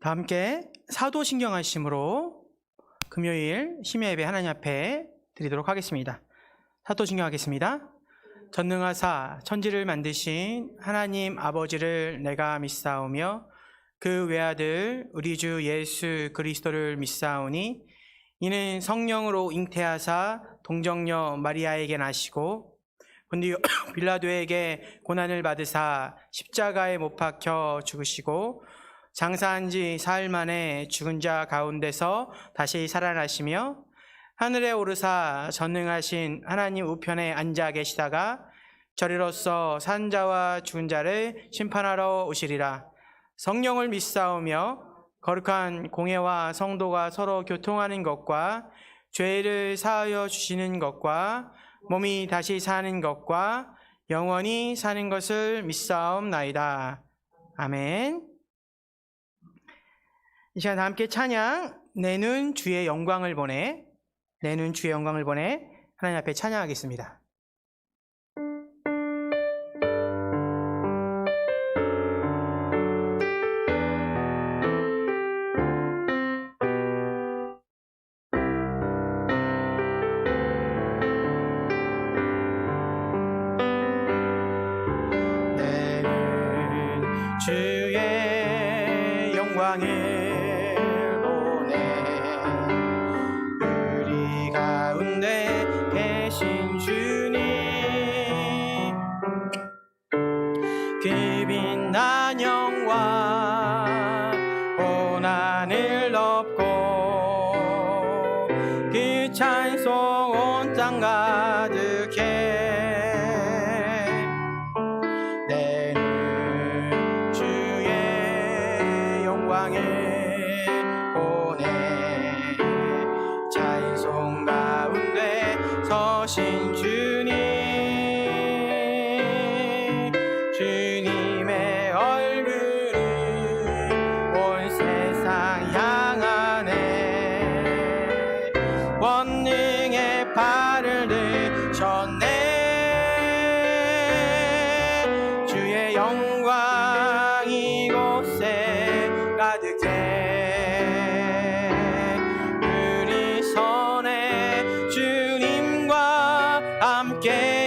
다 함께 사도신경하심으로 금요일 심야 예배 하나님 앞에 드리도록 하겠습니다. 사도신경 하겠습니다. 전능하사 천지를 만드신 하나님 아버지를 내가 믿사오며 그 외아들 우리 주 예수 그리스도를 믿사오니 이는 성령으로 잉태하사 동정녀 마리아에게 나시고 본디오 빌라도에게 고난을 받으사 십자가에 못 박혀 죽으시고 장사한 지 사흘 만에 죽은 자 가운데서 다시 살아나시며 하늘에 오르사 전능하신 하나님 우편에 앉아 계시다가 저리로서 산 자와 죽은 자를 심판하러 오시리라. 성령을 믿사오며 거룩한 공회와 성도가 서로 교통하는 것과 죄를 사하여 주시는 것과 몸이 다시 사는 것과 영원히 사는 것을 믿사옵나이다. 아멘. 이 시간 다 함께 찬양 내는 주의 영광을 보내, 내는 주의 영광을 보내 하나님 앞에 찬양하겠습니다. 내는 주의 영광을 그 빛난 영광 온 하늘 덮고 그 찬송 온 땅 가득해 내는 주의 영광을 보내 찬송 가운데 서신 주님 주님의 얼굴을 온 세상 향하네 원능의 발을 드셨네 주의 영광 이곳에 가득해 우리 손에 주님과 함께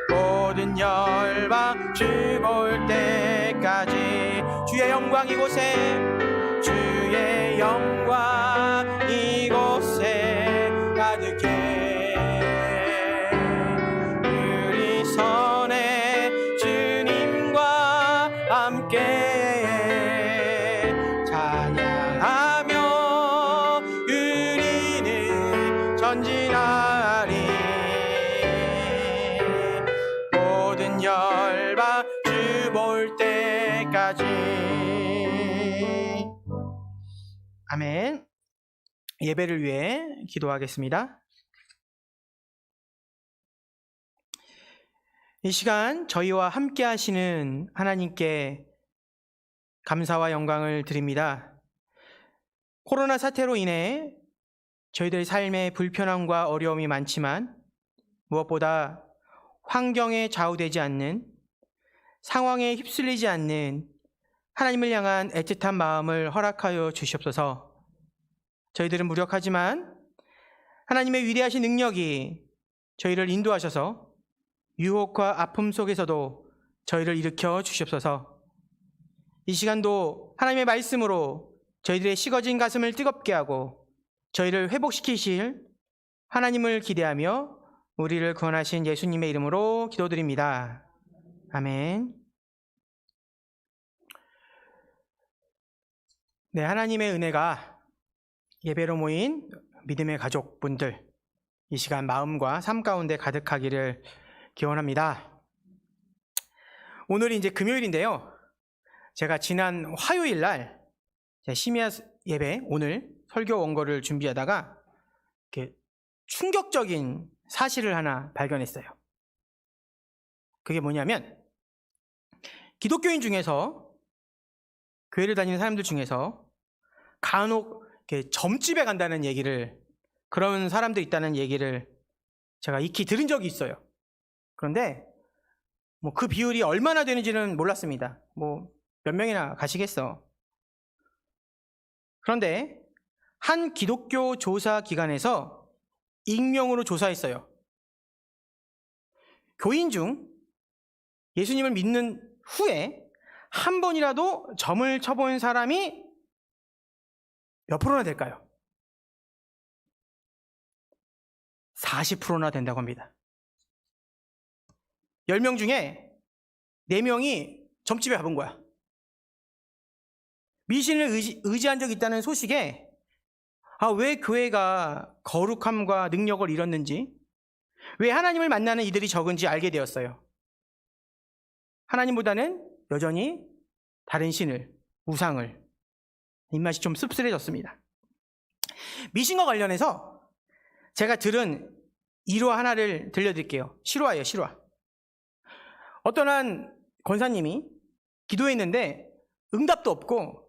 모든 열방 주 볼 때까지 주의 영광 이곳에 주의 영광 이곳에 가득해 우리 손에 주님과 함께 찬양하며 우리는 전진하리 모든 열방 주 볼 때까지. 아멘. 예배를 위해 기도하겠습니다. 이 시간 저희와 함께 하시는 하나님께 감사와 영광을 드립니다. 코로나 사태로 인해 저희들 삶에 불편함과 어려움이 많지만 무엇보다 환경에 좌우되지 않는 상황에 휩쓸리지 않는 하나님을 향한 애틋한 마음을 허락하여 주시옵소서. 저희들은 무력하지만 하나님의 위대하신 능력이 저희를 인도하셔서 유혹과 아픔 속에서도 저희를 일으켜 주시옵소서. 이 시간도 하나님의 말씀으로 저희들의 식어진 가슴을 뜨겁게 하고 저희를 회복시키실 하나님을 기대하며 우리를 구원하신 예수님의 이름으로 기도드립니다. 아멘. 네, 하나님의 은혜가 예배로 모인 믿음의 가족분들 이 시간 마음과 삶 가운데 가득하기를 기원합니다. 오늘이 이제 금요일인데요. 제가 지난 화요일 날 심야 예배 오늘 설교 원고를 준비하다가 이렇게 충격적인 사실을 하나 발견했어요. 그게 뭐냐면 기독교인 중에서 교회를 다니는 사람들 중에서 간혹 이렇게 점집에 간다는 얘기를 그런 사람도 있다는 얘기를 제가 익히 들은 적이 있어요. 그런데 뭐 그 비율이 얼마나 되는지는 몰랐습니다. 뭐 몇 명이나 가시겠어. 그런데 한 기독교 조사 기관에서 익명으로 조사했어요. 교인 중 예수님을 믿는 후에 한 번이라도 점을 쳐본 사람이 몇 프로나 될까요? 40%나 된다고 합니다. 10명 중에 4명이 점집에 가본 거야. 미신을 의지한 적이 있다는 소식에 왜 교회가 거룩함과 능력을 잃었는지, 왜 하나님을 만나는 이들이 적은지 알게 되었어요. 하나님보다는 여전히 다른 신을, 우상을, 입맛이 좀 씁쓸해졌습니다. 미신과 관련해서 제가 들은 일화 하나를 들려드릴게요. 실화예요, 실화. 어떤 한 권사님이 기도했는데 응답도 없고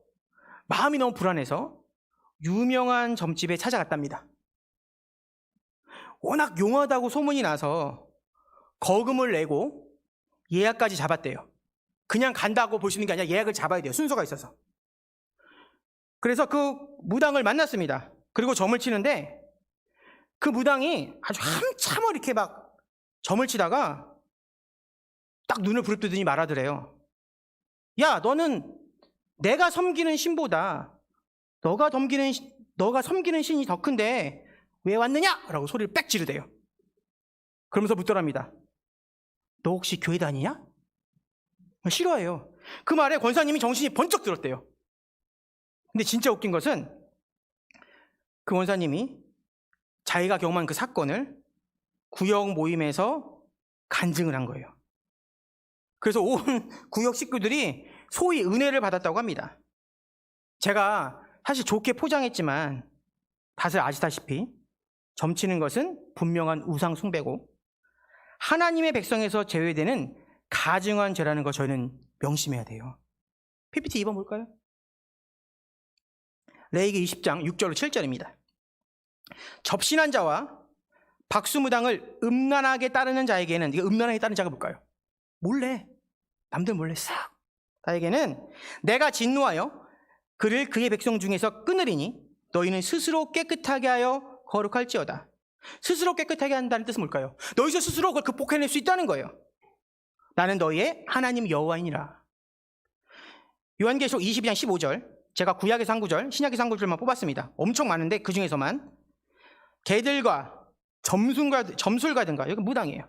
마음이 너무 불안해서 유명한 점집에 찾아갔답니다. 워낙 용하다고 소문이 나서 거금을 내고 예약까지 잡았대요. 그냥 간다고 볼 수 있는 게 아니라 예약을 잡아야 돼요. 순서가 있어서. 그래서 그 무당을 만났습니다. 그리고 점을 치는데 그 무당이 아주 한참을 이렇게 막 점을 치다가 딱 눈을 부릅뜨더니 말하더래요. 야, 너는 내가 섬기는 신보다 너가 섬기는 신이 더 큰데 왜 왔느냐? 라고 소리를 빽 지르대요. 그러면서 묻더랍니다. 너 혹시 교회 다니냐? 싫어해요. 그 말에 권사님이 정신이 번쩍 들었대요. 근데 진짜 웃긴 것은 그 권사님이 자기가 경험한 그 사건을 구역 모임에서 간증을 한 거예요. 그래서 온 구역 식구들이 소위 은혜를 받았다고 합니다. 제가 사실 좋게 포장했지만 다들 아시다시피 점치는 것은 분명한 우상 숭배고 하나님의 백성에서 제외되는 가증한 죄라는 거 저희는 명심해야 돼요. PPT 2번 볼까요? 레위기 20장 6절로 7절입니다. 접신한 자와 박수무당을 음란하게 따르는 자에게는, 이거 음란하게 따르는 자가 뭘까요? 몰래, 남들 몰래 싹 나에게는 내가 진노하여 그를 그의 백성 중에서 끊으리니 너희는 스스로 깨끗하게 하여 거룩할지어다. 스스로 깨끗하게 한다는 뜻은 뭘까요? 너희서 스스로 그걸 극복해낼 수 있다는 거예요. 나는 너희의 하나님 여호와이니라. 요한계시록 22장 15절, 제가 구약에서 한 구절, 신약에서 한 구절만 뽑았습니다. 엄청 많은데 그 중에서만 개들과 점술가든가, 여기 무당이에요.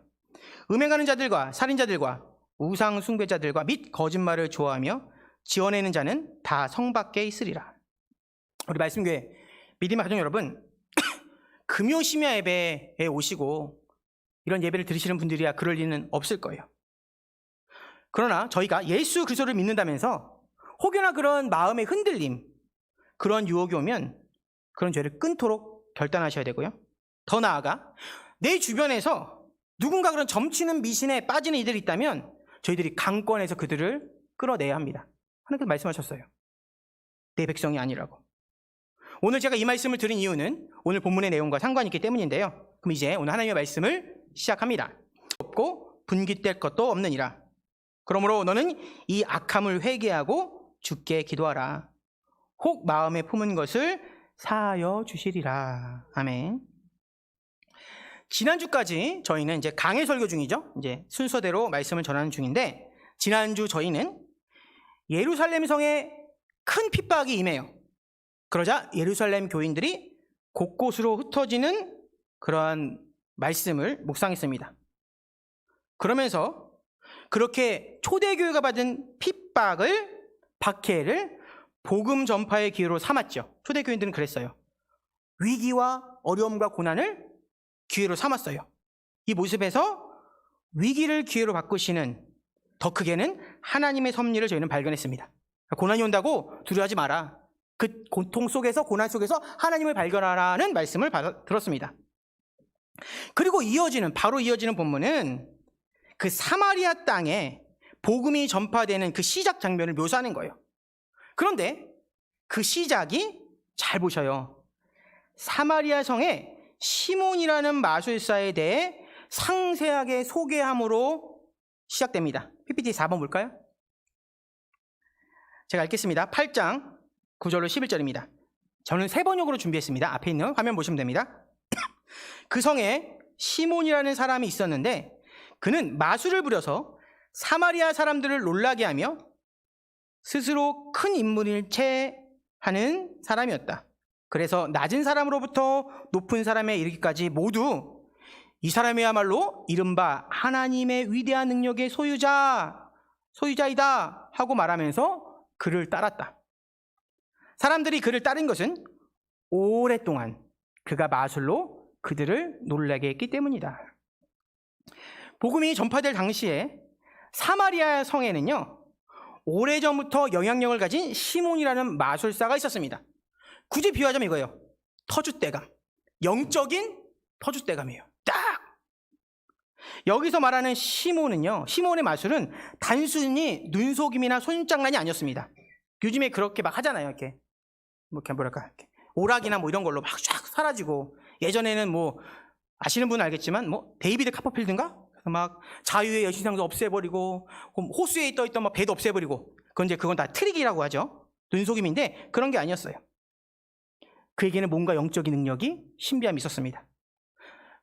음행하는 자들과 살인자들과 우상 숭배자들과 및 거짓말을 좋아하며 지어내는 자는 다 성 밖에 있으리라. 우리 말씀교회 믿음의 가족 여러분, 금요 심야 예배에 오시고 이런 예배를 들으시는 분들이야 그럴 리는 없을 거예요. 그러나 저희가 예수 그리스도를 믿는다면서 혹여나 그런 마음의 흔들림, 그런 유혹이 오면 그런 죄를 끊도록 결단하셔야 되고요. 더 나아가 내 주변에서 누군가 그런 점치는 미신에 빠지는 이들이 있다면 저희들이 강권해서 그들을 끌어내야 합니다. 하나님께서 말씀하셨어요. 내 백성이 아니라고. 오늘 제가 이 말씀을 드린 이유는 오늘 본문의 내용과 상관이 있기 때문인데요. 그럼 이제 오늘 하나님의 말씀을 시작합니다. 없고 분깃될 것도 없느니라. 그러므로 너는 이 악함을 회개하고 주께 기도하라. 혹 마음에 품은 것을 사하여 주시리라. 아멘. 지난주까지 저희는 이제 강해 설교 중이죠. 이제 순서대로 말씀을 전하는 중인데, 지난주 저희는 예루살렘 성에 큰 핍박이 임해요. 그러자 예루살렘 교인들이 곳곳으로 흩어지는 그러한 말씀을 묵상했습니다. 그러면서 그렇게 초대교회가 받은 핍박을, 박해를 복음 전파의 기회로 삼았죠. 초대교인들은 그랬어요. 위기와 어려움과 고난을 기회로 삼았어요. 이 모습에서 위기를 기회로 바꾸시는, 더 크게는 하나님의 섭리를 저희는 발견했습니다. 고난이 온다고 두려워하지 마라. 그 고통 속에서, 고난 속에서 하나님을 발견하라는 말씀을 들었습니다. 그리고 바로 이어지는 본문은 그 사마리아 땅에 복음이 전파되는 그 시작 장면을 묘사하는 거예요. 그런데 그 시작이, 잘 보셔요, 사마리아 성에 시몬이라는 마술사에 대해 상세하게 소개함으로 시작됩니다. PPT 4번 볼까요? 제가 읽겠습니다. 8장 9절로 11절입니다. 저는 세 번역으로 준비했습니다. 앞에 있는 화면 보시면 됩니다. 그 성에 시몬이라는 사람이 있었는데 그는 마술을 부려서 사마리아 사람들을 놀라게 하며 스스로 큰 인물일 채 하는 사람이었다. 그래서 낮은 사람으로부터 높은 사람에 이르기까지 모두 이 사람이야말로 이른바 하나님의 위대한 능력의 소유자이다 하고 말하면서 그를 따랐다. 사람들이 그를 따른 것은 오랫동안 그가 마술로 그들을 놀라게 했기 때문이다. 복음이 전파될 당시에 사마리아 성에는요, 오래전부터 영향력을 가진 시몬이라는 마술사가 있었습니다. 굳이 비유하자면 이거예요. 터줏대감. 영적인 터줏대감이에요. 딱! 여기서 말하는 시몬은요, 시몬의 마술은 단순히 눈속임이나 손장난이 아니었습니다. 요즘에 그렇게 막 하잖아요. 이렇게 뭐랄까, 이렇게 오락이나 뭐 이런 걸로 막 쫙 사라지고, 예전에는 뭐 아시는 분은 알겠지만 뭐 데이비드 카퍼필드인가? 막 자유의 여신상도 없애버리고 호수에 떠있던 막 배도 없애버리고, 그건 다 트릭이라고 하죠. 눈속임인데 그런 게 아니었어요. 그에게는 뭔가 영적인 능력이 신비함이 있었습니다.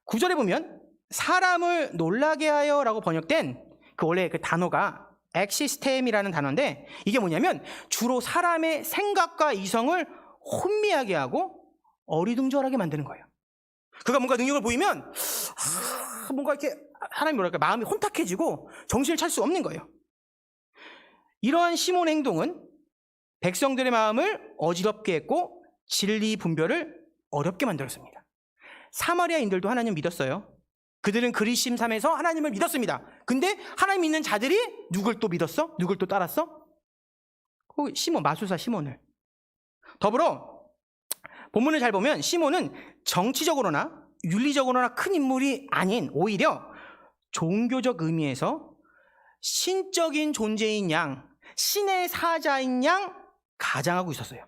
9절에 보면 사람을 놀라게 하여 라고 번역된 원래 그 단어가 엑시스템이라는 단어인데, 이게 뭐냐면 주로 사람의 생각과 이성을 혼미하게 하고 어리둥절하게 만드는 거예요. 그가 뭔가 능력을 보이면 뭔가 이렇게 사람이 마음이 혼탁해지고 정신을 찰 수 없는 거예요. 이러한 시몬의 행동은 백성들의 마음을 어지럽게 했고 진리 분별을 어렵게 만들었습니다. 사마리아인들도 하나님 믿었어요. 그들은 그리심 삼에서 하나님을 믿었습니다. 근데 하나님 믿는 자들이 누굴 또 믿었어? 누굴 또 따랐어? 시몬, 마술사 시몬을. 더불어 본문을 잘 보면 시몬은 정치적으로나 윤리적으로나 큰 인물이 아닌, 오히려 종교적 의미에서 신적인 존재인 양, 신의 사자인 양 가장하고 있었어요.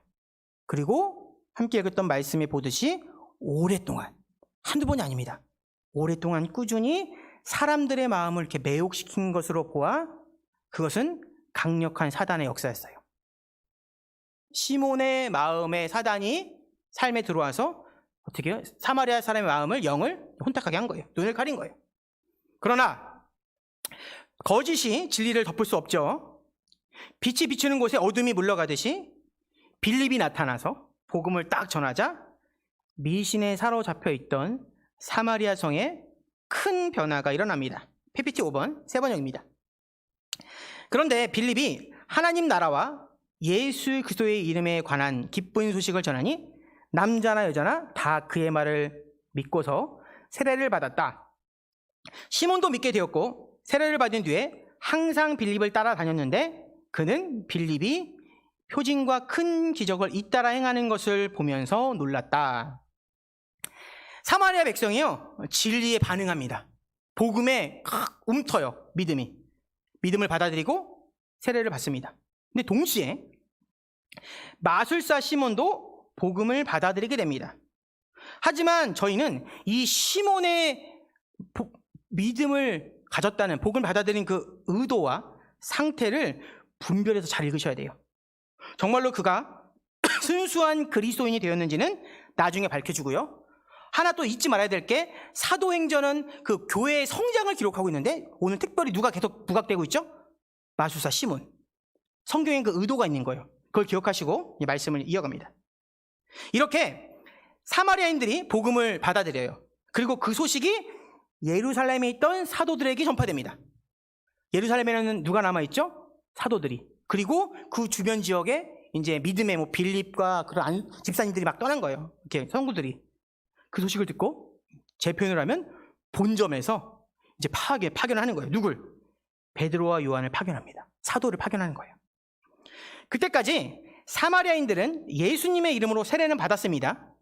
그리고 함께 읽었던 말씀에 보듯이 오랫동안, 한두 번이 아닙니다. 오랫동안 꾸준히 사람들의 마음을 이렇게 매혹시킨 것으로 보아 그것은 강력한 사단의 역사였어요. 시몬의 마음에 사단이 삶에 들어와서 어떻게 해요? 사마리아 사람의 마음을, 영을 혼탁하게 한 거예요. 눈을 가린 거예요. 그러나 거짓이 진리를 덮을 수 없죠. 빛이 비추는 곳에 어둠이 물러가듯이 빌립이 나타나서 복음을 딱 전하자 미신에 사로잡혀 있던 사마리아 성에 큰 변화가 일어납니다. PPT 5번, 세 번역입니다. 그런데 빌립이 하나님 나라와 예수 그리스도의 이름에 관한 기쁜 소식을 전하니 남자나 여자나 다 그의 말을 믿고서 세례를 받았다. 시몬도 믿게 되었고 세례를 받은 뒤에 항상 빌립을 따라다녔는데 그는 빌립이 표징과 큰 기적을 잇따라 행하는 것을 보면서 놀랐다. 사마리아 백성이요, 진리에 반응합니다. 복음에 움터요. 믿음을 받아들이고 세례를 받습니다. 근데 동시에 마술사 시몬도 복음을 받아들이게 됩니다. 하지만 저희는 이 시몬의 믿음을 가졌다는, 복음을 받아들인 그 의도와 상태를 분별해서 잘 읽으셔야 돼요. 정말로 그가 순수한 그리스도인이 되었는지는 나중에 밝혀주고요. 하나 또 잊지 말아야 될 게, 사도행전은 그 교회의 성장을 기록하고 있는데 오늘 특별히 누가 계속 부각되고 있죠? 마술사 시몬. 성경에 그 의도가 있는 거예요. 그걸 기억하시고 이 말씀을 이어갑니다. 이렇게 사마리아인들이 복음을 받아들여요. 그리고 그 소식이 예루살렘에 있던 사도들에게 전파됩니다. 예루살렘에는 누가 남아있죠? 사도들이. 그리고 그 주변 지역에 이제 믿음의 빌립과 그런 집사님들이 막 떠난 거예요. 이렇게 성구들이. 그 소식을 듣고 제 표현을 하면 본점에서 이제 파견을 하는 거예요. 누굴? 베드로와 요한을 파견합니다. 사도를 파견하는 거예요. 그때까지 사마리아인들은 예수님의 이름으로 세례는 받았습니다.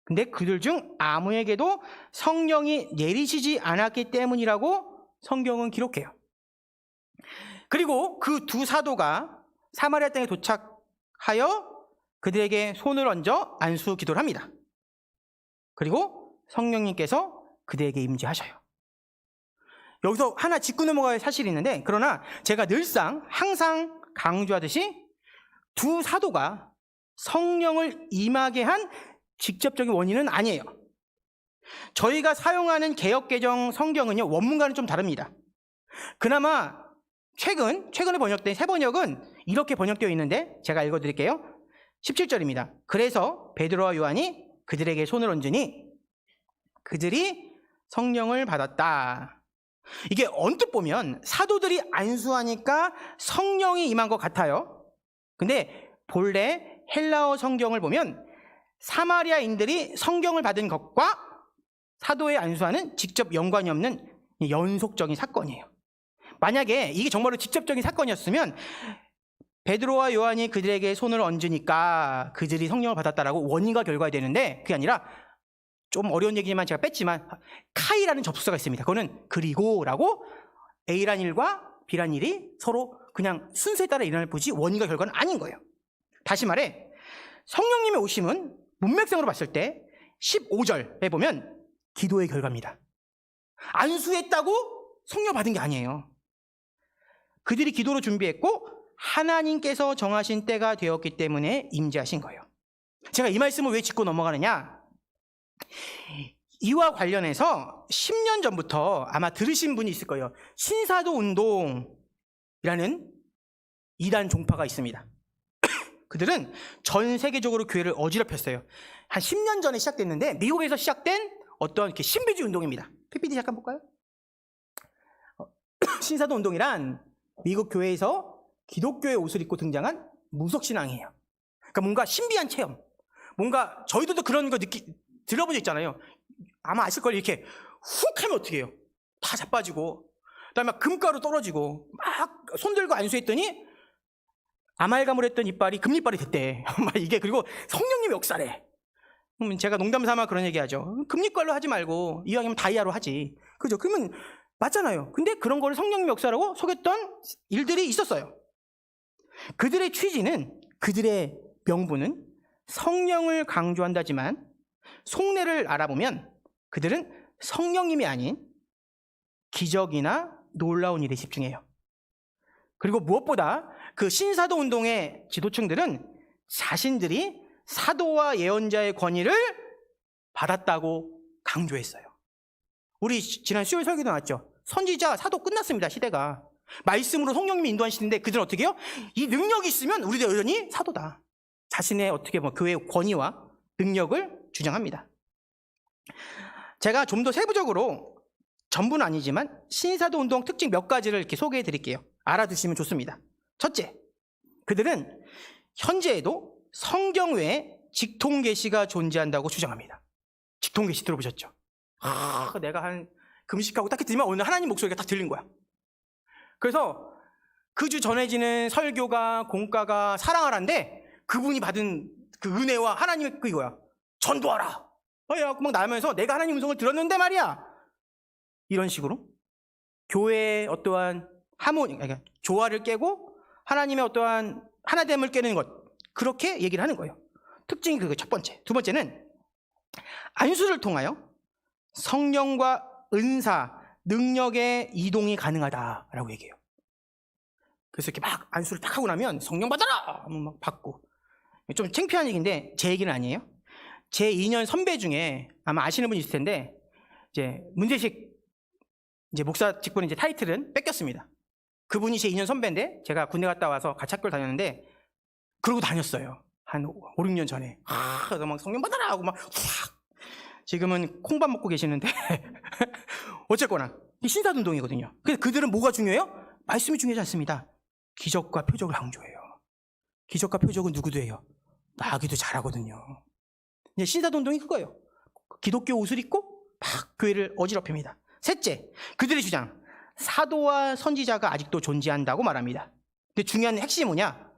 근데 그들 중 아무에게도 성령이 내리시지 않았기 때문이라고 성경은 기록해요. 그리고 그 두 사도가 사마리아 땅에 도착하여 그들에게 손을 얹어 안수 기도를 합니다. 그리고 성령님께서 그들에게 임재하셔요. 여기서 하나 짚고 넘어갈 사실이 있는데, 그러나 제가 늘상 항상 강조하듯이 두 사도가 성령을 임하게 한 직접적인 원인은 아니에요. 저희가 사용하는 개역개정 성경은요, 원문과는 좀 다릅니다. 그나마 최근에 번역된 새 번역은 이렇게 번역되어 있는데 제가 읽어드릴게요. 17절입니다. 그래서 베드로와 요한이 그들에게 손을 얹으니 그들이 성령을 받았다. 이게 언뜻 보면 사도들이 안수하니까 성령이 임한 것 같아요. 근데 본래 헬라어 성경을 보면 사마리아인들이 성경을 받은 것과 사도의 안수하는 직접 연관이 없는 연속적인 사건이에요. 만약에 이게 정말로 직접적인 사건이었으면 베드로와 요한이 그들에게 손을 얹으니까 그들이 성령을 받았다라고 원인과 결과가 되는데, 그게 아니라 좀 어려운 얘기지만 제가 뺐지만 카이라는 접속사가 있습니다. 그거는 그리고라고 A란 일과 B란 일이 서로 그냥 순서에 따라 일어날 뿐이지 원인과 결과는 아닌 거예요. 다시 말해 성령님의 오심은 문맥상으로 봤을 때 15절에 보면 기도의 결과입니다. 안수했다고 성령 받은 게 아니에요. 그들이 기도로 준비했고 하나님께서 정하신 때가 되었기 때문에 임재하신 거예요. 제가 이 말씀을 왜 짚고 넘어가느냐, 이와 관련해서 10년 전부터 아마 들으신 분이 있을 거예요. 신사도 운동이라는 이단 종파가 있습니다. 그들은 전 세계적으로 교회를 어지럽혔어요. 한 10년 전에 시작됐는데 미국에서 시작된 어떤 이렇게 신비주의 운동입니다. PPT 잠깐 볼까요? 신사도 운동이란 미국 교회에서 기독교의 옷을 입고 등장한 무속신앙이에요. 그러니까 뭔가 신비한 체험, 뭔가 저희들도 그런 거 들어본 적 있잖아요. 아마 아실 걸요. 이렇게 훅 하면 어떻게 해요? 다 자빠지고, 그다음에 막 금가루 떨어지고, 막 손들고 안수했더니 아말감을 했던 이빨이 금이빨이 됐대. 막 이게, 그리고 성령님의 역사래. 제가 농담 삼아 그런 얘기하죠. 금이빨로 하지 말고 이왕이면 다이아로 하지. 그죠? 그러면 맞잖아요. 근데 그런 거를 성령님의 역사라고 속였던 일들이 있었어요. 그들의 취지는, 그들의 명분은 성령을 강조한다지만 속내를 알아보면 그들은 성령님이 아닌 기적이나 놀라운 일에 집중해요. 그리고 무엇보다 그 신사도 운동의 지도층들은 자신들이 사도와 예언자의 권위를 받았다고 강조했어요. 우리 지난 수요일 설교도 나왔죠. 선지자, 사도 끝났습니다. 시대가 말씀으로 성령님이 인도한 시대인데 그들은 어떻게 해요? 이 능력이 있으면 우리도 여전히 사도다. 자신의 어떻게 교회의 권위와 능력을 주장합니다. 제가 좀 더 세부적으로, 전부는 아니지만 신사도 운동 특징 몇 가지를 이렇게 소개해 드릴게요. 알아두시면 좋습니다. 첫째, 그들은 현재에도 성경 외에 직통계시가 존재한다고 주장합니다. 직통계시 들어보셨죠? 내가 한 금식하고 딱 했더니만 오늘 하나님 목소리가 딱 들린 거야. 그래서 그 주 전해지는 설교가, 공과가 사랑하라인데 그분이 받은 그 은혜와 하나님의 그거야. 전도하라. 막 나면서 내가 하나님 음성을 들었는데 말이야. 이런 식으로 교회의 어떠한 하모니, 그러니까 조화를 깨고 하나님의 어떠한 하나됨을 깨는 것, 그렇게 얘기를 하는 거예요. 특징이 그거 첫 번째. 두 번째는 안수를 통하여 성령과 은사, 능력의 이동이 가능하다라고 얘기해요. 그래서 이렇게 막 안수를 딱 하고 나면 성령 받아라! 하면 막 받고. 좀 창피한 얘기인데 제 얘기는 아니에요. 제 2년 선배 중에 아마 아시는 분이 있을 텐데, 이제 문재식 이제 목사 직분 이제 타이틀은 뺏겼습니다. 그분이 제 2년 선배인데 제가 군대 갔다 와서 같이 학교를 다녔는데 그러고 다녔어요. 한 5, 6년 전에. 그래서 막 성령 받아라 하고 막 확. 지금은 콩밥 먹고 계시는데 어쨌거나 이 신사도 운동이거든요. 그래서 그들은 뭐가 중요해요? 말씀이 중요하지 않습니다. 기적과 표적을 강조해요. 기적과 표적은 누구도 해요? 나기도 잘하거든요. 신사도 운동이 그거예요. 기독교 옷을 입고 막 교회를 어지럽힙니다. 셋째, 그들의 주장, 사도와 선지자가 아직도 존재한다고 말합니다. 근데 중요한 핵심이 뭐냐?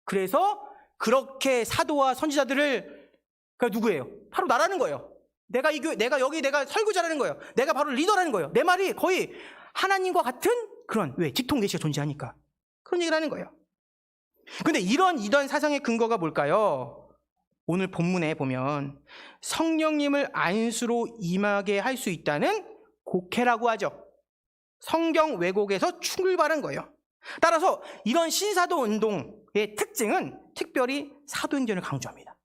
그래서 그렇게 사도와 선지자들을, 그러니까 누구예요? 바로 나라는 거예요. 내가 여기 설교자라는 거예요. 내가 바로 리더라는 거예요. 내 말이 거의 하나님과 같은 그런, 왜? 직통계시가 존재하니까. 그런 얘기를 하는 거예요. 근데 이런 이단 사상의 근거가 뭘까요? 오늘 본문에 보면 성령님을 안수로 임하게 할 수 있다는 곡해라고 하죠. 성경 왜곡에서 출발한 거예요. 따라서 이런 신사도 운동의 특징은 특별히 사도행전을 강조합니다.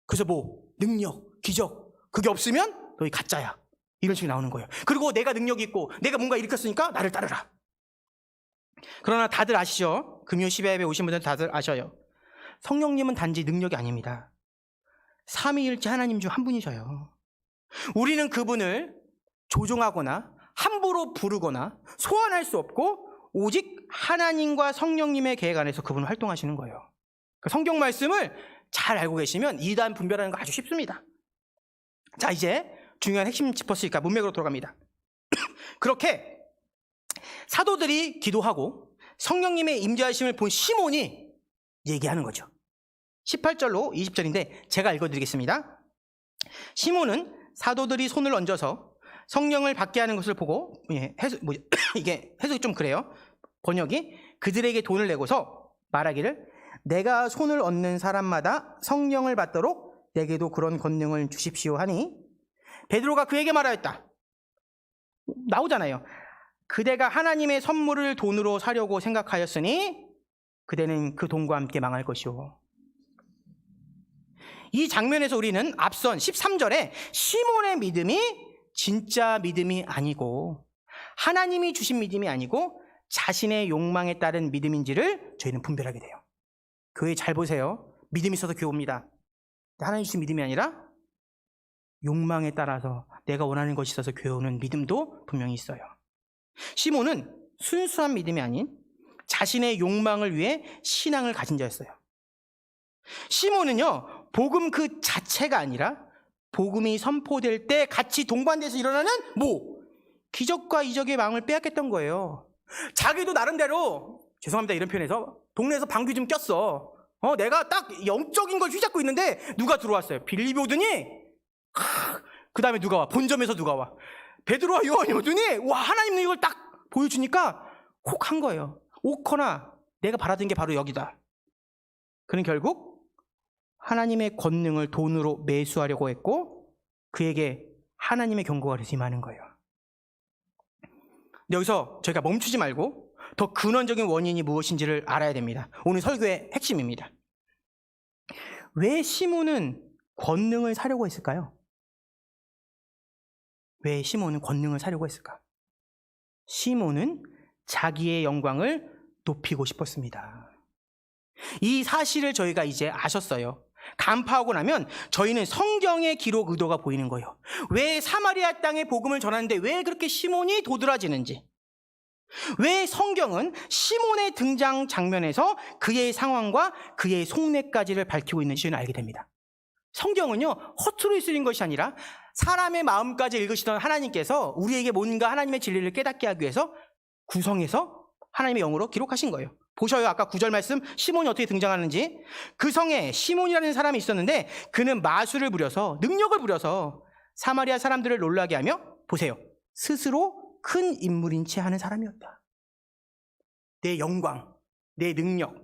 그래서 뭐 능력, 기적 그게 없으면 너희 가짜야 이런 식으로 나오는 거예요. 그리고 내가 능력이 있고 내가 뭔가 일으켰으니까 나를 따르라. 그러나 다들 아시죠? 금요 10회에 오신 분들 다들 아셔요. 성령님은 단지 능력이 아닙니다. 삼위일체 하나님 중 한 분이셔요. 우리는 그분을 조종하거나 함부로 부르거나 소환할 수 없고 오직 하나님과 성령님의 계획 안에서 그분은 활동하시는 거예요. 성경 말씀을 잘 알고 계시면 이단 분별하는 거 아주 쉽습니다. 자, 이제 중요한 핵심 짚었으니까 문맥으로 돌아갑니다. 그렇게 사도들이 기도하고 성령님의 임재하심을 본 시몬이 얘기하는 거죠. 18절로 20절인데 제가 읽어드리겠습니다. 시몬은 사도들이 손을 얹어서 성령을 받게 하는 것을 보고 이게 해석이 좀 그래요. 번역이 그들에게 돈을 내고서 말하기를 내가 손을 얹는 사람마다 성령을 받도록 내게도 그런 권능을 주십시오 하니 베드로가 그에게 말하였다. 나오잖아요. 그대가 하나님의 선물을 돈으로 사려고 생각하였으니 그대는 그 돈과 함께 망할 것이오. 이 장면에서 우리는 앞선 13절에 시몬의 믿음이 진짜 믿음이 아니고 하나님이 주신 믿음이 아니고 자신의 욕망에 따른 믿음인지를 저희는 분별하게 돼요. 교회 잘 보세요. 믿음이 있어서 교회 옵니다. 하나님 주신 믿음이 아니라 욕망에 따라서 내가 원하는 것이 있어서 교회 오는 믿음도 분명히 있어요. 시몬은 순수한 믿음이 아닌 자신의 욕망을 위해 신앙을 가진 자였어요. 시몬은요, 복음 그 자체가 아니라 복음이 선포될 때 같이 동반돼서 일어나는 기적과 이적의 마음을 빼앗겼던 거예요. 자기도 나름대로, 죄송합니다 이런 표현에서, 동네에서 방귀 좀 꼈어. 내가 딱 영적인 걸 휘잡고 있는데 누가 들어왔어요. 빌립이 오더니 그 다음에 누가 와? 본점에서 누가 와? 베드로와 요한이 오더니 와, 하나님 이걸 딱 보여주니까 혹 한 거예요. 오거나 내가 바라던 게 바로 여기다. 그는 결국 하나님의 권능을 돈으로 매수하려고 했고 그에게 하나님의 경고가 임하는 거예요. 근데 여기서 저희가 멈추지 말고 더 근원적인 원인이 무엇인지를 알아야 됩니다. 오늘 설교의 핵심입니다. 왜 시몬은 권능을 사려고 했을까요? 왜 시몬은 권능을 사려고 했을까? 시몬은 자기의 영광을 높이고 싶었습니다. 이 사실을 저희가 이제 아셨어요. 간파하고 나면 저희는 성경의 기록 의도가 보이는 거예요. 왜 사마리아 땅에 복음을 전하는데 왜 그렇게 시몬이 도드라지는지, 왜 성경은 시몬의 등장 장면에서 그의 상황과 그의 속내까지를 밝히고 있는지 저희는 알게 됩니다. 성경은요, 허투루 쓰인 것이 아니라 사람의 마음까지 읽으시던 하나님께서 우리에게 뭔가 하나님의 진리를 깨닫게 하기 위해서 구성해서 하나님의 영으로 기록하신 거예요. 보셔요. 아까 9절 말씀, 시몬이 어떻게 등장하는지. 그 성에 시몬이라는 사람이 있었는데 그는 마술을 부려서, 능력을 부려서 사마리아 사람들을 놀라게 하며, 보세요, 스스로 큰 인물인 채 하는 사람이었다. 내 영광, 내 능력.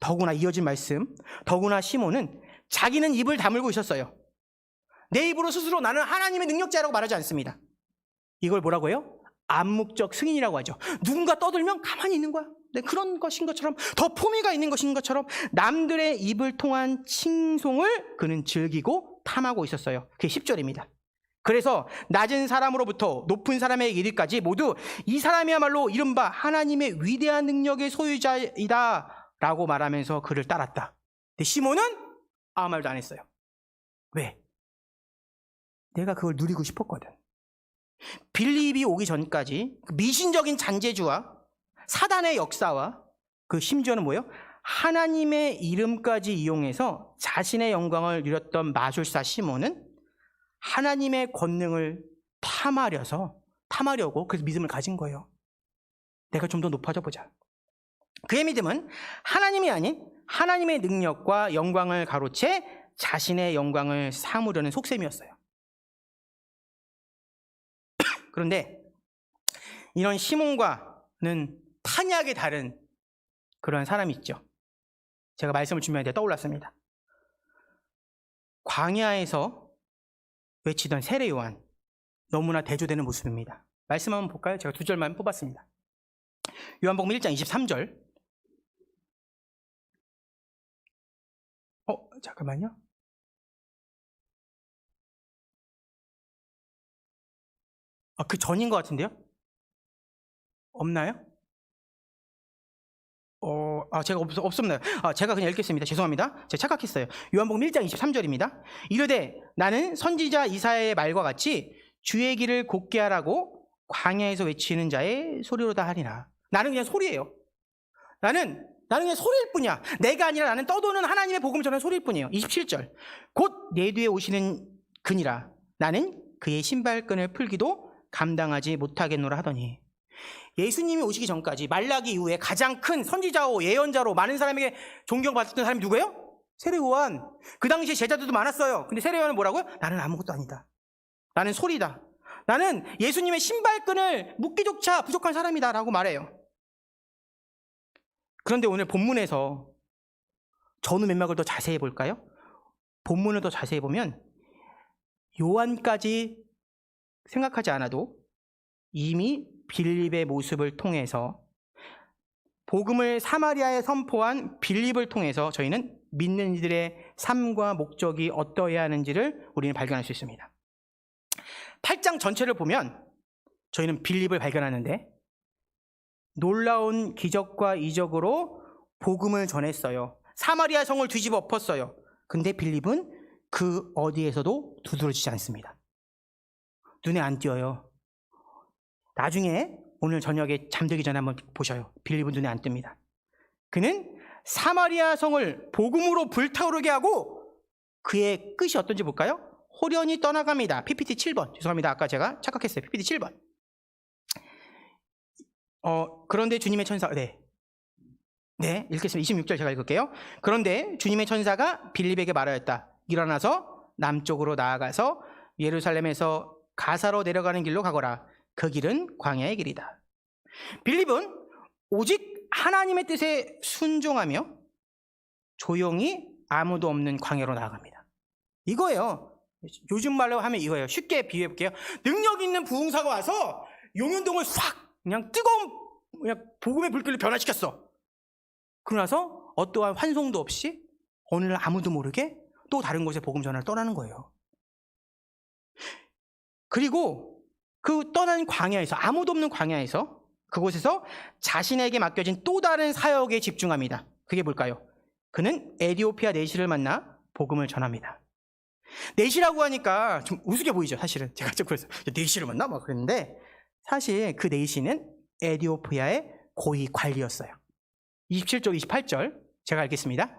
더구나 이어진 말씀, 더구나 시몬은 자기는 입을 다물고 있었어요. 내 입으로 스스로 나는 하나님의 능력자라고 말하지 않습니다. 이걸 뭐라고 해요? 암묵적 승인이라고 하죠. 누군가 떠들면 가만히 있는 거야. 그런 것인 것처럼, 더 품위가 있는 것인 것처럼 남들의 입을 통한 칭송을 그는 즐기고 탐하고 있었어요. 그게 10절입니다. 그래서 낮은 사람으로부터 높은 사람의 이르기까지 모두 이 사람이야말로 이른바 하나님의 위대한 능력의 소유자이다 라고 말하면서 그를 따랐다. 근데 시몬은 아무 말도 안 했어요. 왜? 내가 그걸 누리고 싶었거든. 빌립이 오기 전까지 미신적인 잔재주와 사단의 역사와 그 심지어는 뭐예요? 하나님의 이름까지 이용해서 자신의 영광을 누렸던 마술사 시몬은 하나님의 권능을 탐하려고 그래서 믿음을 가진 거예요. 내가 좀 더 높아져 보자. 그의 믿음은 하나님이 아닌 하나님의 능력과 영광을 가로채 자신의 영광을 삼으려는 속셈이었어요. 그런데 이런 시몬과는 탄약이 다른 그런 사람이 있죠. 제가 말씀을 준비할 때 떠올랐습니다. 광야에서 외치던 세례 요한, 너무나 대조되는 모습입니다. 말씀 한번 볼까요? 제가 2절만 뽑았습니다. 요한복음 1장 23절. 잠깐만요. 그 전인 것 같은데요? 없나요? 제가 없었나요? 제가 그냥 읽겠습니다. 죄송합니다. 제가 착각했어요. 요한복음 1장 23절입니다. 이르되 나는 선지자 이사야의 말과 같이 주의 길을 곧게 하라고 광야에서 외치는 자의 소리로다 하리라. 나는 그냥 소리예요. 나는 그냥 소리일 뿐이야. 내가 아니라 나는 떠도는 하나님의 복음을 전하는 소리일 뿐이에요. 27절. 곧 내 뒤에 오시는 그니라. 나는 그의 신발끈을 풀기도 감당하지 못하겠노라 하더니, 예수님이 오시기 전까지 말라기 이후에 가장 큰 선지자로 예언자로 많은 사람에게 존경받았던 사람이 누구예요? 세례 요한. 그 당시에 제자들도 많았어요. 근데 세례 요한은 뭐라고요? 나는 아무것도 아니다. 나는 소리다. 나는 예수님의 신발끈을 묶기조차 부족한 사람이다 라고 말해요. 그런데 오늘 본문에서 전후 맥락을 더 자세히 볼까요? 본문을 더 자세히 보면 요한까지 생각하지 않아도 이미 빌립의 모습을 통해서, 복음을 사마리아에 선포한 빌립을 통해서 저희는 믿는 이들의 삶과 목적이 어떠해야 하는지를 우리는 발견할 수 있습니다. 8장 전체를 보면 저희는 빌립을 발견하는데 놀라운 기적과 이적으로 복음을 전했어요. 사마리아 성을 뒤집어 엎었어요. 근데 빌립은 그 어디에서도 두드러지지 않습니다. 눈에 안 띄어요. 나중에 오늘 저녁에 잠들기 전에 한번 보셔요. 빌립은 눈에 안 뜹니다. 그는 사마리아 성을 복음으로 불타오르게 하고 그의 끝이 어떤지 볼까요? 호련히 떠나갑니다. PPT 7번. 죄송합니다. 아까 제가 착각했어요. PPT 7번. 그런데 주님의 천사, 네, 읽겠습니다. 26절 제가 읽을게요. 그런데 주님의 천사가 빌립에게 말하였다. 일어나서 남쪽으로 나아가서 예루살렘에서 가사로 내려가는 길로 가거라. 그 길은 광야의 길이다. 빌립은 오직 하나님의 뜻에 순종하며 조용히 아무도 없는 광야로 나아갑니다. 이거예요. 요즘 말로 하면 이거예요. 쉽게 비유해 볼게요. 능력 있는 부흥사가 와서 용현동을 싹 그냥 뜨거운 복음의 불길로 변화시켰어. 그러고 나서 어떠한 환송도 없이 어느 날 아무도 모르게 또 다른 곳에 복음 전화를 떠나는 거예요. 그리고 그 떠난 광야에서, 아무도 없는 광야에서, 그곳에서 자신에게 맡겨진 또 다른 사역에 집중합니다. 그게 뭘까요? 그는 에디오피아 내시를 만나 복음을 전합니다. 내시라고 하니까 좀 우습게 보이죠, 사실은. 제가 좀 그래서 내시를 만나? 막 그랬는데, 사실 그 내시는 에디오피아의 고위 관리였어요. 27절, 28절 제가 읽겠습니다.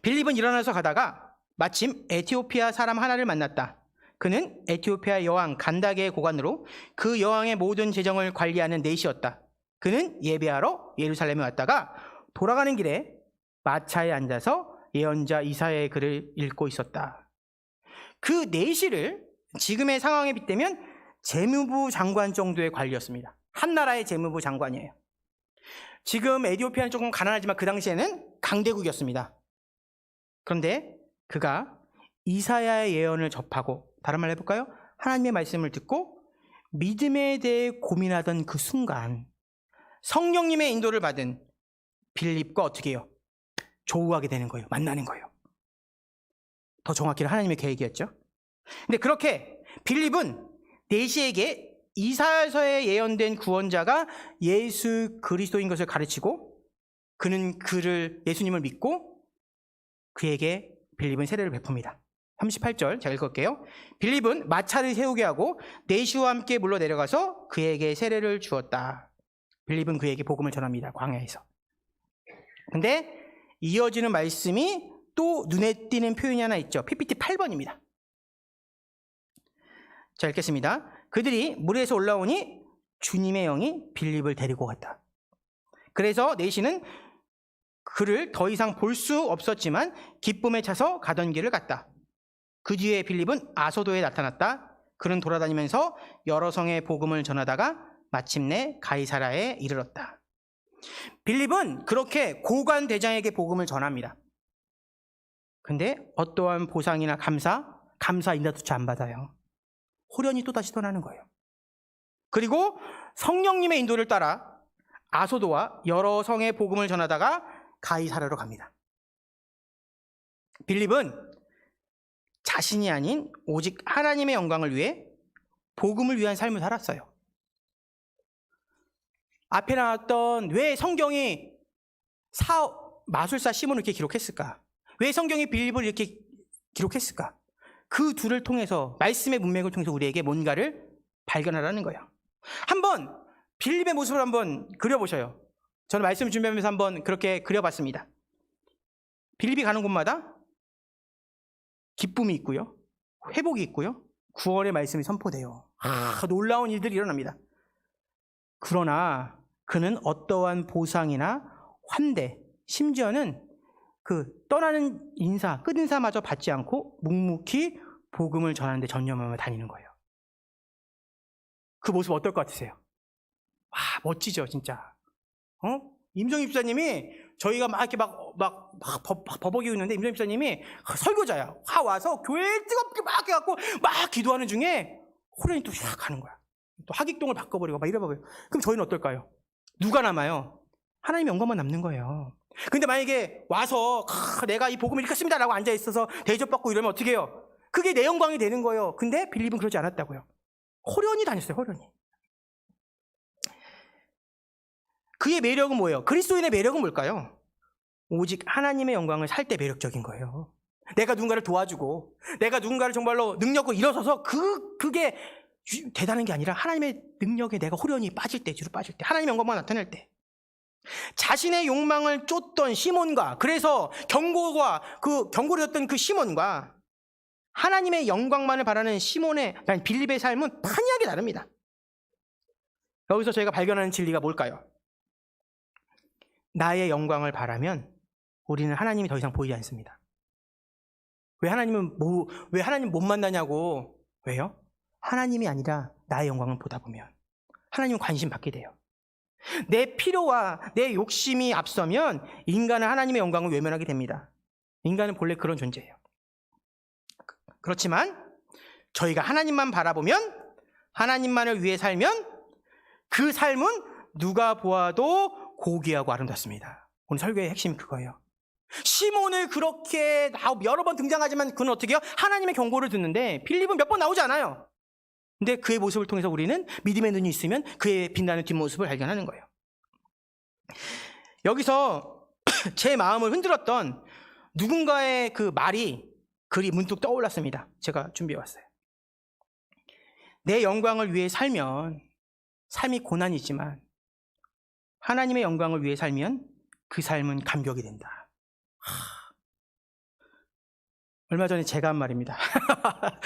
빌립은 일어나서 가다가 마침 에티오피아 사람 하나를 만났다. 그는 에티오피아 여왕 간다게의 고관으로 그 여왕의 모든 재정을 관리하는 내시였다. 그는 예배하러 예루살렘에 왔다가 돌아가는 길에 마차에 앉아서 예언자 이사야의 글을 읽고 있었다. 그 내시를 지금의 상황에 빗대면 재무부 장관 정도의 관리였습니다. 한 나라의 재무부 장관이에요. 지금 에티오피아는 조금 가난하지만 그 당시에는 강대국이었습니다. 그런데 그가 이사야의 예언을 접하고, 다른 말로 해볼까요? 하나님의 말씀을 듣고 믿음에 대해 고민하던 그 순간 성령님의 인도를 받은 빌립과 어떻게 해요? 조우하게 되는 거예요. 만나는 거예요. 더 정확히는 하나님의 계획이었죠. 근데 그렇게 빌립은 내시에게 이사야서에 예언된 구원자가 예수 그리스도인 것을 가르치고, 그는 예수님을 믿고 그에게 빌립은 세례를 베풉니다. 38절 제가 읽을게요. 빌립은 마차를 세우게 하고 내시와 함께 물러 내려가서 그에게 세례를 주었다. 빌립은 그에게 복음을 전합니다. 광야에서. 근데 이어지는 말씀이 또 눈에 띄는 표현이 하나 있죠. PPT 8번입니다. 자, 읽겠습니다. 그들이 물에서 올라오니 주님의 영이 빌립을 데리고 갔다. 그래서 내시는 그를 더 이상 볼 수 없었지만 기쁨에 차서 가던 길을 갔다. 그 뒤에 빌립은 아소도에 나타났다. 그는 돌아다니면서 여러 성에 복음을 전하다가 마침내 가이사라에 이르렀다. 빌립은 그렇게 고관 대장에게 복음을 전합니다. 근데 어떠한 보상이나 감사 인사조차 안 받아요. 호련히 또다시 떠나는 거예요. 그리고 성령님의 인도를 따라 아소도와 여러 성의 복음을 전하다가 가이사랴로 갑니다. 빌립은 자신이 아닌 오직 하나님의 영광을 위해 복음을 위한 삶을 살았어요. 앞에 나왔던 왜 성경이 마술사 시몬을 이렇게 기록했을까? 왜 성경이 빌립을 이렇게 기록했을까? 그 둘을 통해서, 말씀의 문맥을 통해서 우리에게 뭔가를 발견하라는 거예요. 한번 빌립의 모습을 한번 그려보셔요. 저는 말씀을 준비하면서 한번 그렇게 그려봤습니다. 빌립이 가는 곳마다 기쁨이 있고요, 회복이 있고요, 구원의 말씀이 선포돼요. 놀라운 일들이 일어납니다. 그러나 그는 어떠한 보상이나 환대, 심지어는 그 떠나는 인사, 끝인사마저 받지 않고 묵묵히 복음을 전하는데 전념하며 다니는 거예요. 그 모습 어떨 것 같으세요? 와, 멋지죠, 진짜. 임정희 집사님이, 저희가 막 이렇게 막 버벅이고 있는데, 임정희 집사님이 설교자야. 와서 교회에 뜨겁게 막 해갖고 막 기도하는 중에 호련히 또 샥 가는 거야. 또 하객동을 바꿔버리고 막 이래봐요. 그럼 저희는 어떨까요? 누가 남아요? 하나님의 영광만 남는 거예요. 근데 만약에 와서 내가 이 복음을 읽었습니다라고 앉아있어서 대접받고 이러면 어떻게 해요? 그게 내 영광이 되는 거예요. 근데 빌립은 그러지 않았다고요. 호련히 다녔어요, 호련히. 그의 매력은 뭐예요? 그리스도인의 매력은 뭘까요? 오직 하나님의 영광을 살 때 매력적인 거예요. 내가 누군가를 도와주고, 내가 누군가를 정말로 능력으로 일어서서 그게 대단한 게 아니라 하나님의 능력에 내가 호련히 빠질 때, 뒤로 빠질 때, 하나님의 영광만 나타낼 때, 자신의 욕망을 쫓던 시몬과, 그래서 경고를 했던 그 시몬과 하나님의 영광만을 바라는 빌립의 삶은 판이하게 다릅니다. 여기서 저희가 발견하는 진리가 뭘까요? 나의 영광을 바라면 우리는 하나님이 더 이상 보이지 않습니다. 왜 하나님 못 만나냐고. 왜요? 하나님이 아니라 나의 영광을 보다 보면 하나님은 관심 받게 돼요. 내 필요와 내 욕심이 앞서면 인간은 하나님의 영광을 외면하게 됩니다. 인간은 본래 그런 존재예요. 그렇지만 저희가 하나님만 바라보면, 하나님만을 위해 살면 그 삶은 누가 보아도 고귀하고 아름답습니다. 오늘 설교의 핵심이 그거예요. 시몬을 그렇게 여러 번 등장하지만 그는 어떻게 해요? 하나님의 경고를 듣는데 빌립은 몇 번 나오지 않아요. 근데 그의 모습을 통해서 우리는 믿음의 눈이 있으면 그의 빛나는 뒷모습을 발견하는 거예요. 여기서 제 마음을 흔들었던 누군가의 그 글이 문득 떠올랐습니다. 제가 준비해왔어요. 내 영광을 위해 살면 삶이 고난이지만 하나님의 영광을 위해 살면 그 삶은 감격이 된다. 얼마 전에 제가 한 말입니다.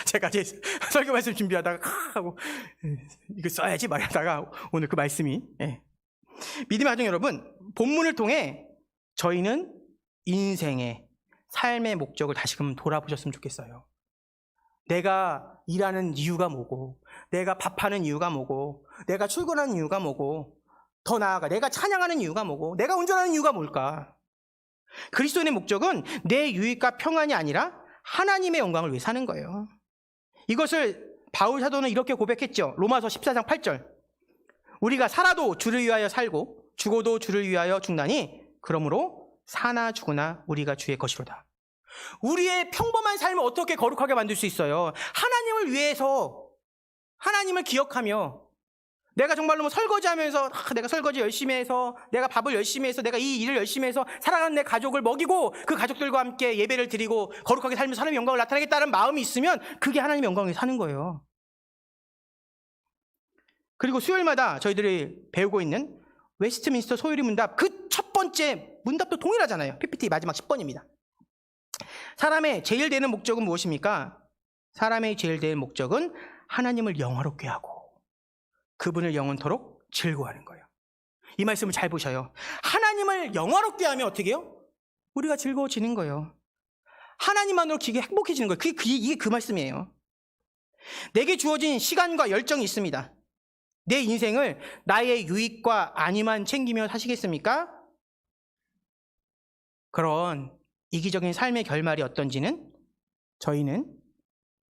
제가 제 설교 말씀 준비하다가 하고 이거 써야지 말하다가 오늘 그 말씀이, 믿음의 가정 여러분, 본문을 통해 저희는 인생의 삶의 목적을 다시금 돌아보셨으면 좋겠어요. 내가 일하는 이유가 뭐고, 내가 밥하는 이유가 뭐고, 내가 출근하는 이유가 뭐고, 더 나아가 내가 찬양하는 이유가 뭐고, 내가 운전하는 이유가 뭘까? 그리스도인의 목적은 내 유익과 평안이 아니라 하나님의 영광을 위해 사는 거예요. 이것을 바울 사도는 이렇게 고백했죠. 로마서 14장 8절. 우리가 살아도 주를 위하여 살고 죽어도 주를 위하여 죽나니 그러므로 사나 죽으나 우리가 주의 것이로다. 우리의 평범한 삶을 어떻게 거룩하게 만들 수 있어요? 하나님을 위해서, 하나님을 기억하며, 내가 정말로 설거지하면서 내가 설거지 열심히 해서, 내가 밥을 열심히 해서, 내가 이 일을 열심히 해서 사랑하는 내 가족을 먹이고 그 가족들과 함께 예배를 드리고 거룩하게 살면서 하나님의 영광을 나타내겠다는 마음이 있으면 그게 하나님의 영광을 사는 거예요. 그리고 수요일마다 저희들이 배우고 있는 웨스트민스터 소요리 문답, 그 첫 번째 문답도 동일하잖아요. PPT 마지막 10번입니다. 사람의 제일 되는 목적은 무엇입니까? 사람의 제일 되는 목적은 하나님을 영화롭게 하고 그분을 영원토록 즐거워하는 거예요. 이 말씀을 잘 보셔요. 하나님을 영화롭게 하면 어떻게 해요? 우리가 즐거워지는 거예요. 하나님만으로 기게 행복해지는 거예요. 이게 그 말씀이에요. 내게 주어진 시간과 열정이 있습니다. 내 인생을 나의 유익과 안위만 챙기며 사시겠습니까? 그런 이기적인 삶의 결말이 어떤지는 저희는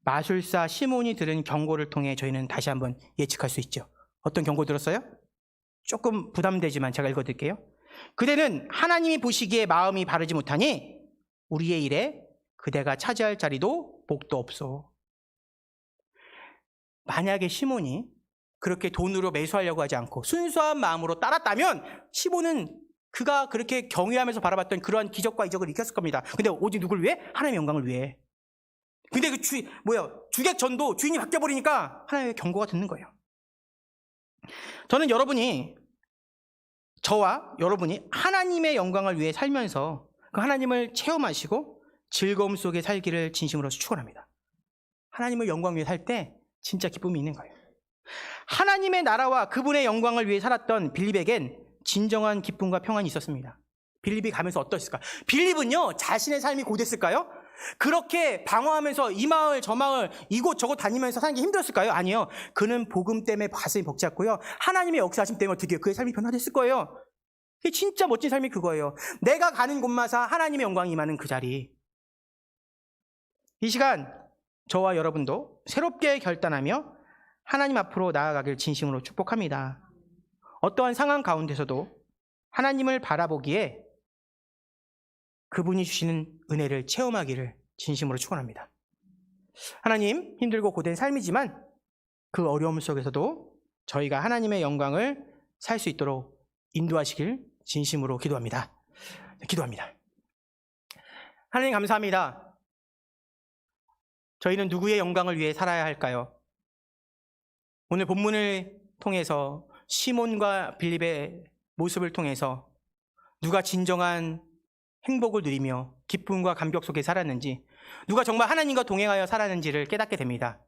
마술사 시몬이 들은 경고를 통해 저희는 다시 한번 예측할 수 있죠. 어떤 경고 들었어요? 조금 부담되지만 제가 읽어드릴게요. 그대는 하나님이 보시기에 마음이 바르지 못하니 우리의 일에 그대가 차지할 자리도 복도 없소. 만약에 시몬이 그렇게 돈으로 매수하려고 하지 않고 순수한 마음으로 따랐다면 시몬은 그가 그렇게 경외하면서 바라봤던 그러한 기적과 이적을 이겼을 겁니다. 근데 오직 누굴 위해? 하나님의 영광을 위해. 근데 그 주객 전도 주인이 바뀌어버리니까 하나님의 경고가 듣는 거예요. 저는 저와 여러분이 하나님의 영광을 위해 살면서 그 하나님을 체험하시고 즐거움 속에 살기를 진심으로 축원합니다. 하나님을 영광 위해 살 때 진짜 기쁨이 있는 거예요. 하나님의 나라와 그분의 영광을 위해 살았던 빌립에겐 진정한 기쁨과 평안이 있었습니다. 빌립이 가면서 어떠했을까? 빌립은요, 자신의 삶이 고됐을까요? 그렇게 방황하면서 이 마을 저 마을 이곳저곳 다니면서 사는 게 힘들었을까요? 아니요. 그는 복음 때문에 가슴이 벅찼고요, 하나님의 역사하심 때문에 어떻게 그의 삶이 변화됐을 거예요. 그게 진짜 멋진 삶이 그거예요. 내가 가는 곳마다 하나님의 영광이 임하는 그 자리. 이 시간 저와 여러분도 새롭게 결단하며 하나님 앞으로 나아가길 진심으로 축복합니다. 어떠한 상황 가운데서도 하나님을 바라보기에 그분이 주시는 은혜를 체험하기를 진심으로 축원합니다. 하나님, 힘들고 고된 삶이지만 그 어려움 속에서도 저희가 하나님의 영광을 살 수 있도록 인도하시길 진심으로 기도합니다. 하나님 감사합니다. 저희는 누구의 영광을 위해 살아야 할까요? 오늘 본문을 통해서 시몬과 빌립의 모습을 통해서 누가 진정한 행복을 누리며 기쁨과 감격 속에 살았는지, 누가 정말 하나님과 동행하여 살았는지를 깨닫게 됩니다.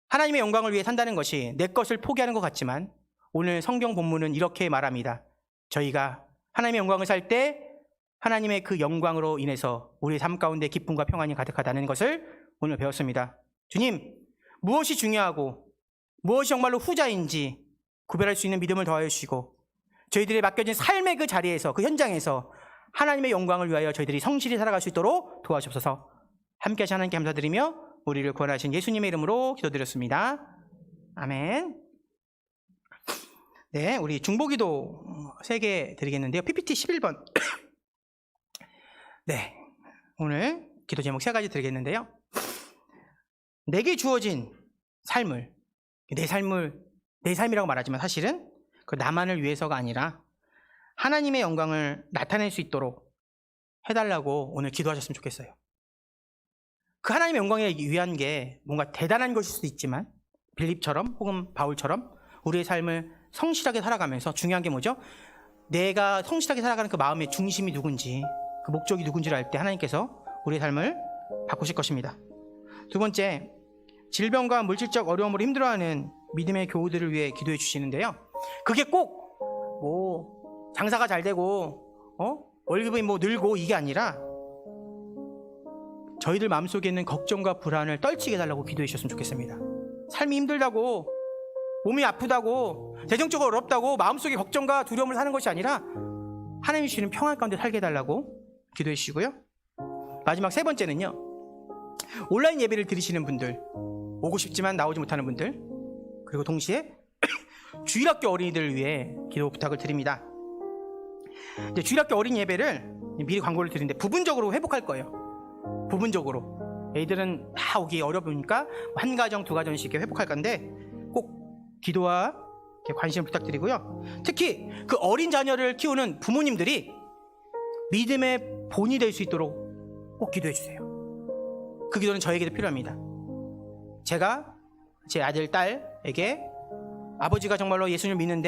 하나님의 영광을 위해 산다는 것이 내 것을 포기하는 것 같지만 오늘 성경 본문은 이렇게 말합니다. 저희가 하나님의 영광을 살 때 하나님의 그 영광으로 인해서 우리의 삶 가운데 기쁨과 평안이 가득하다는 것을 오늘 배웠습니다. 주님, 무엇이 중요하고 무엇이 정말로 후자인지 구별할 수 있는 믿음을 더하여 주시고 저희들이 맡겨진 삶의 그 자리에서, 그 현장에서 하나님의 영광을 위하여 저희들이 성실히 살아갈 수 있도록 도와주옵소서. 함께 하신 하나님께 감사드리며 우리를 구원하신 예수님의 이름으로 기도드렸습니다. 아멘. 네, 우리 중보기도 3개 드리겠는데요. PPT 11번. 네, 오늘 기도 제목 3가지 드리겠는데요. 내게 주어진 삶을, 내 삶이라고 말하지만 사실은 그 나만을 위해서가 아니라 하나님의 영광을 나타낼 수 있도록 해달라고 오늘 기도하셨으면 좋겠어요. 그 하나님의 영광을 위한 게 뭔가 대단한 것일 수도 있지만 빌립처럼 혹은 바울처럼 우리의 삶을 성실하게 살아가면서 중요한 게 뭐죠? 내가 성실하게 살아가는 그 마음의 중심이 누군지, 그 목적이 누군지를 알 때 하나님께서 우리의 삶을 바꾸실 것입니다. 2번째, 질병과 물질적 어려움으로 힘들어하는 믿음의 교우들을 위해 기도해 주시는데요. 그게 꼭 장사가 잘 되고 월급이 늘고 이게 아니라 저희들 마음속에 있는 걱정과 불안을 떨치게 해달라고 기도해 주셨으면 좋겠습니다. 삶이 힘들다고, 몸이 아프다고, 재정적으로 어렵다고 마음속에 걱정과 두려움을 사는 것이 아니라 하나님이 주시는 평안 가운데 살게 해달라고 기도해 주시고요. 마지막 3번째는요, 온라인 예배를 드리시는 분들, 오고 싶지만 나오지 못하는 분들, 그리고 동시에 주일학교 어린이들을 위해 기도 부탁을 드립니다. 이제 주일학교 어린이 예배를 미리 광고를 드리는데 부분적으로 회복할 거예요. 부분적으로. 애들은 다 오기 어려우니까 한 가정, 2가정씩 회복할 건데 꼭 기도와 관심을 부탁드리고요. 특히 그 어린 자녀를 키우는 부모님들이 믿음의 본이 될 수 있도록 꼭 기도해 주세요. 그 기도는 저에게도 필요합니다. 제가 제 아들, 딸에게 아버지가 정말로 예수님을 믿는데